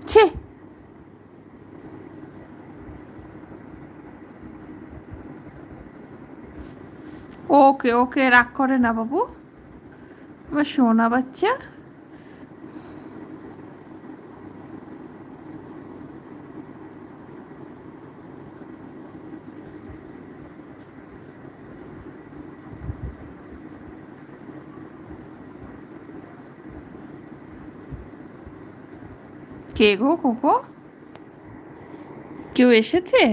ছি, ওকে ওকে, রাগ করে না বাবু, আমার সোনা বাচ্চা। কে গো কোকো, কেউ এসেছে?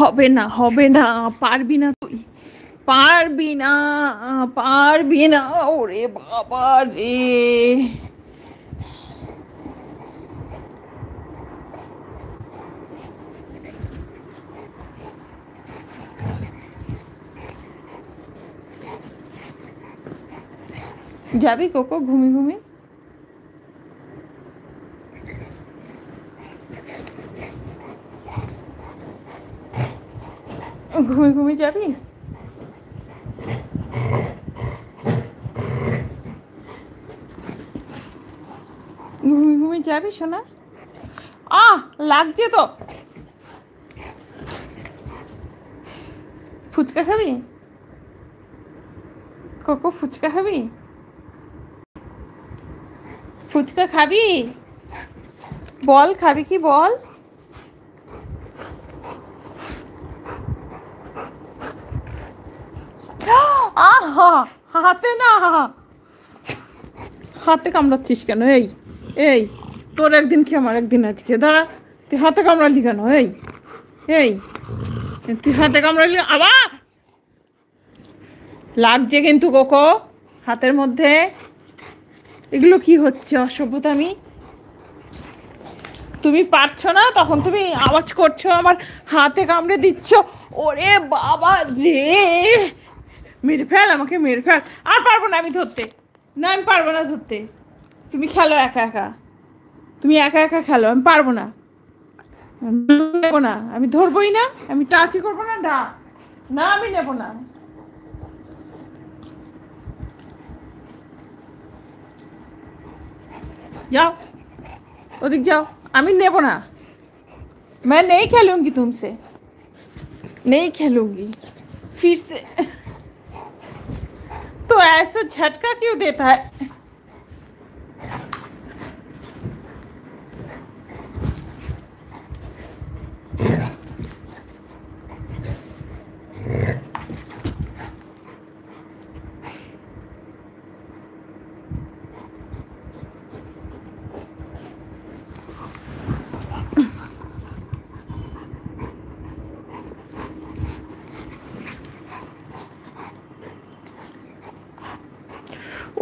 হবে না, হবে না, পারবি না তুই, পারবি না, পারবি না, ওরে বাবা রে। যাবি কোকো ঘুমি ঘুমি? ঘুমি ঘুমি যাবি? ঘুমি ঘুমি যাবি সোনা? লাগছে তো। ফুচকা খাবি কোকো? ফুচকা খাবি? ফুচকা খাবি? বল খাবি কি বল। আহা, হাতে না, হাতে কামড়াচ্ছিস কেন? এই এই, তোর একদিন কি আমার একদিন আজকে, দাঁড়া, তুই হাতে কামড়ালি কেন? এই এই, তুই হাতে কামড়ালি আবার? লাগছে কিন্তু কোকো হাতের মধ্যে। এগুলো কি হচ্ছে অসভ্যতামি? তুমি পারছো না তখন তুমি আওয়াজ করছো, আমার হাতে কামড়ে দিচ্ছ। ওরে বাবা রে, মেরে ফেল আমাকে, মেরে ফেল। আর পারবো না আমি ধরতে, না আমি পারবো না ধরতে। তুমি খেলো একা একা, তুমি একা একা খেলো, আমি পারবো না, নেবো না, আমি ধরবোই না, আমি টাচই করবো না, না না, আমি নেবো না। जाओ ओदिक जाओ, আমি নেব না, मैं नहीं खेलूंगी तुमसे, नहीं खेलूंगी फिर से। तो ऐसा झटका क्यों देता है?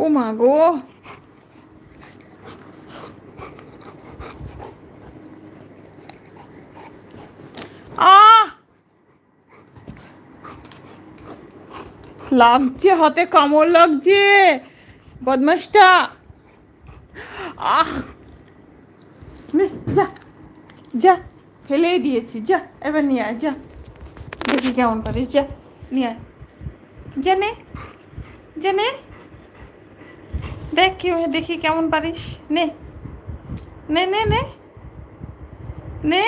ও মা গো, লাগছে হাতে, কামড় লাগছে বদমাসটা। নে যা যা, ফেলেই দিয়েছি, যা এবার নিয়ে আয়, যা দেখি কেমন পারিস, যা নিয়ে আয়, যা নে, যা নে, দেখ কি দেখি কেমন পারিস, নে নে নে নে নে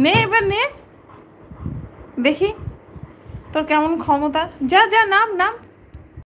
নে, এবার নে দেখি তোর কেমন ক্ষমতা। যা যা, নাম নাম।